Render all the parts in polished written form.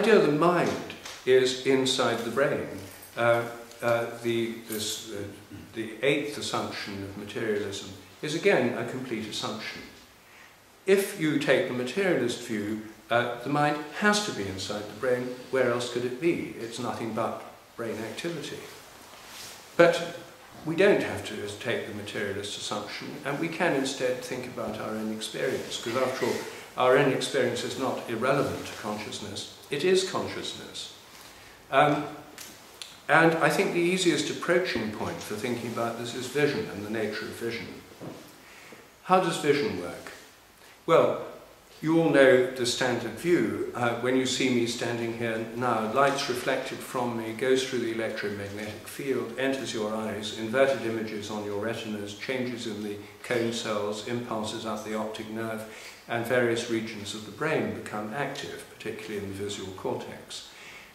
idea of the mind is inside the brain. The eighth assumption of materialism is again a complete assumption. If you take the materialist view, the mind has to be inside the brain. Where else could it be? It's nothing but brain activity. But we don't have to take the materialist assumption, and we can instead think about our own experience, because after all, our own experience is not irrelevant to consciousness. It is consciousness. And I think the easiest approaching point for thinking about this is vision and the nature of vision. How does vision work? Well, you all know the standard view. When you see me standing here now, light's reflected from me, goes through the electromagnetic field, enters your eyes, inverted images on your retinas, changes in the cone cells, impulses up the optic nerve, and various regions of the brain become active, particularly in the visual cortex.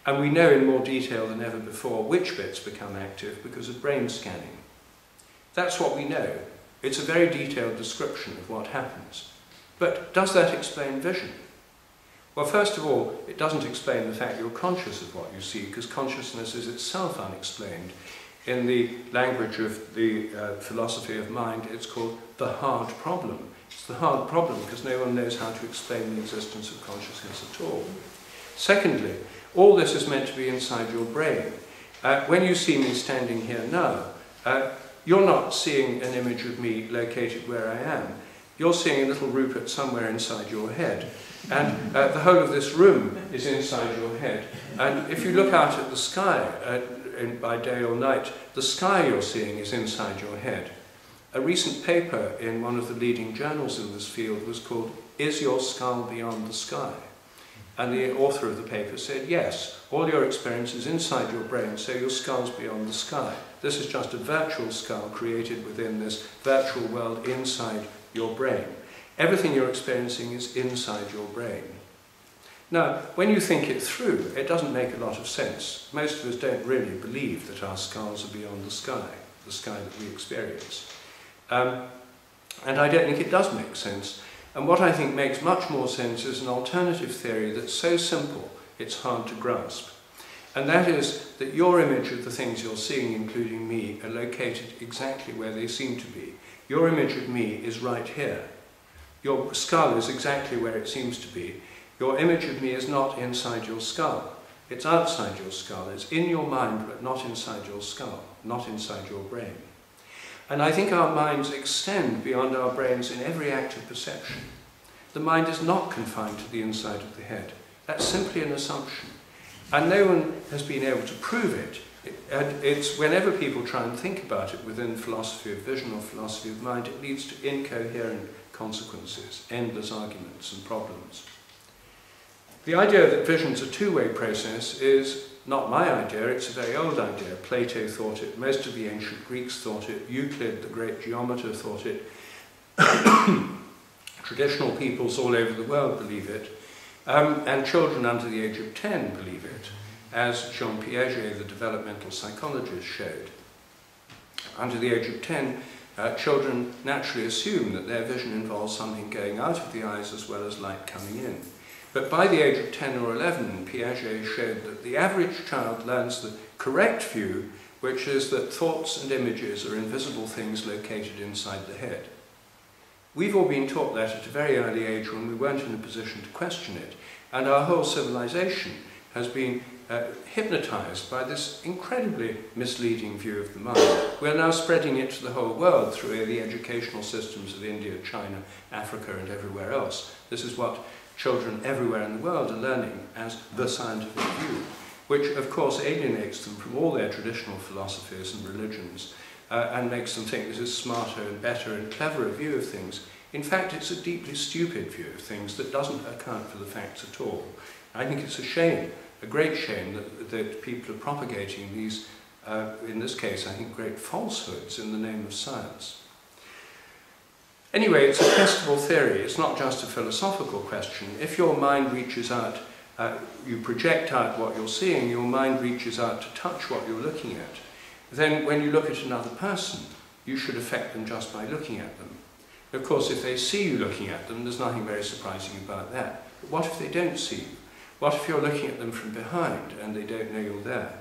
And we know in more detail than ever before which bits become active because of brain scanning. That's what we know. It's a very detailed description of what happens. But does that explain vision? Well, first of all, it doesn't explain the fact you're conscious of what you see, because consciousness is itself unexplained. In the language of the philosophy of mind, it's called the hard problem. It's the hard problem because no one knows how to explain the existence of consciousness at all. Secondly, all this is meant to be inside your brain. When you see me standing here now, you're not seeing an image of me located where I am. You're seeing a little Rupert somewhere inside your head. And the whole of this room is inside your head. And if you look out at the sky by day or night, the sky you're seeing is inside your head. A recent paper in one of the leading journals in this field was called "Is Your Skull Beyond the Sky?" And the author of the paper said, yes, all your experience is inside your brain, so your skull's beyond the sky. This is just a virtual skull created within this virtual world inside your brain. Everything you're experiencing is inside your brain. Now, when you think it through, it doesn't make a lot of sense. Most of us don't really believe that our skulls are beyond the sky that we experience. And I don't think it does make sense. And what I think makes much more sense is an alternative theory that's so simple it's hard to grasp. And that is that your image of the things you're seeing, including me, are located exactly where they seem to be. Your image of me is right here. Your skull is exactly where it seems to be. Your image of me is not inside your skull. It's outside your skull. It's in your mind, but not inside your skull, not inside your brain. And I think our minds extend beyond our brains in every act of perception. The mind is not confined to the inside of the head. That's simply an assumption. And no one has been able to prove it. And it's whenever people try and think about it within philosophy of vision or philosophy of mind, it leads to incoherent consequences, endless arguments and problems. The idea that vision's a two-way process is not my idea, it's a very old idea. Plato thought it, most of the ancient Greeks thought it, Euclid, the great geometer, thought it. Traditional peoples all over the world believe it. And children under the age of 10 believe it, as Jean Piaget, the developmental psychologist, showed. Under the age of 10, children naturally assume that their vision involves something going out of the eyes as well as light coming in. But by the age of 10 or 11, Piaget showed that the average child learns the correct view, which is that thoughts and images are invisible things located inside the head. We've all been taught that at a very early age when we weren't in a position to question it, and our whole civilization has been hypnotized by this incredibly misleading view of the mind. We're now spreading it to the whole world through the educational systems of India, China, Africa, and everywhere else. This is what children everywhere in the world are learning as the scientific view, which of course alienates them from all their traditional philosophies and religions and makes them think this is smarter and better and cleverer view of things. In fact, it's a deeply stupid view of things that doesn't account for the facts at all. I think it's a shame, a great shame, that people are propagating these, in this case, I think, great falsehoods in the name of science. Anyway, it's a testable theory. It's not just a philosophical question. If your mind reaches out, you project out what you're seeing, your mind reaches out to touch what you're looking at, then when you look at another person, you should affect them just by looking at them. Of course, if they see you looking at them, there's nothing very surprising about that. But what if they don't see you? What if you're looking at them from behind and they don't know you're there?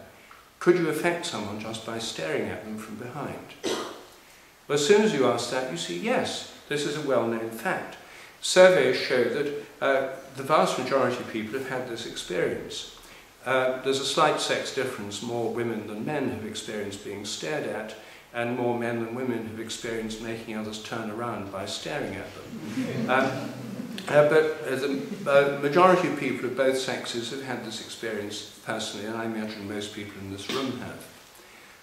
Could you affect someone just by staring at them from behind? Well, as soon as you ask that, you see, yes, this is a well-known fact. Surveys show that the vast majority of people have had this experience. There's a slight sex difference. More women than men have experienced being stared at, and more men than women have experienced making others turn around by staring at them. But the majority of people of both sexes have had this experience personally, and I imagine most people in this room have.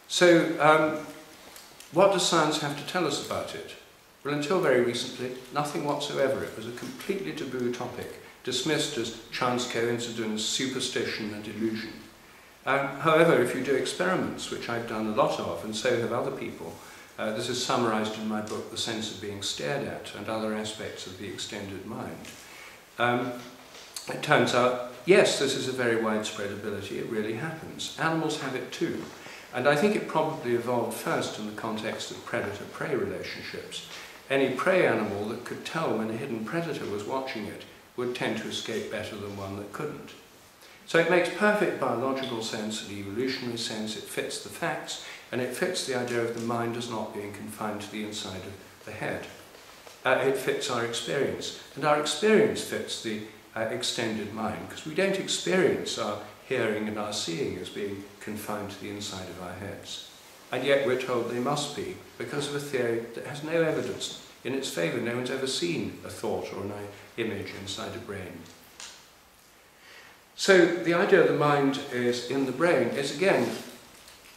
So, what does science have to tell us about it? Well, until very recently, nothing whatsoever. It was a completely taboo topic, dismissed as chance coincidence, superstition and illusion. However, if you do experiments, which I've done a lot of, and so have other people, this is summarised in my book, The Sense of Being Stared At, and Other Aspects of the Extended Mind. It turns out, yes, this is a very widespread ability, it really happens. Animals have it too. And I think it probably evolved first in the context of predator-prey relationships. Any prey animal that could tell when a hidden predator was watching it would tend to escape better than one that couldn't. So it makes perfect biological sense and evolutionary sense, it fits the facts, and it fits the idea of the mind as not being confined to the inside of the head. It fits our experience, and our experience fits the extended mind, because we don't experience our hearing and our seeing as being confined to the inside of our heads. And yet we're told they must be, because of a theory that has no evidence in its favour. No one's ever seen a thought or an image inside a brain. So the idea of the mind is in the brain is, again,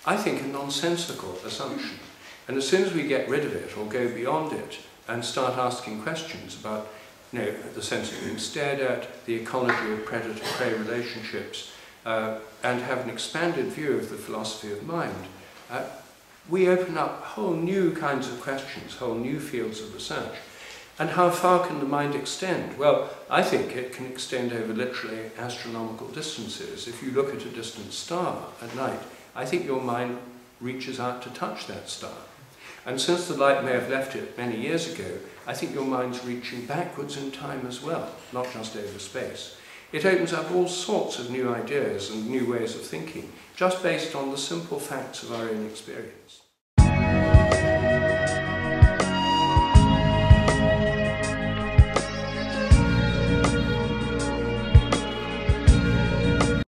I think, a nonsensical assumption. And as soon as we get rid of it or go beyond it and start asking questions about, you know, the sense of being stared at, the ecology of predator-prey relationships, and have an expanded view of the philosophy of mind, we open up whole new kinds of questions, whole new fields of research. And how far can the mind extend? Well, I think it can extend over literally astronomical distances. If you look at a distant star at night, I think your mind reaches out to touch that star. And since the light may have left it many years ago, I think your mind's reaching backwards in time as well, not just over space. It opens up all sorts of new ideas and new ways of thinking, just based on the simple facts of our own experience.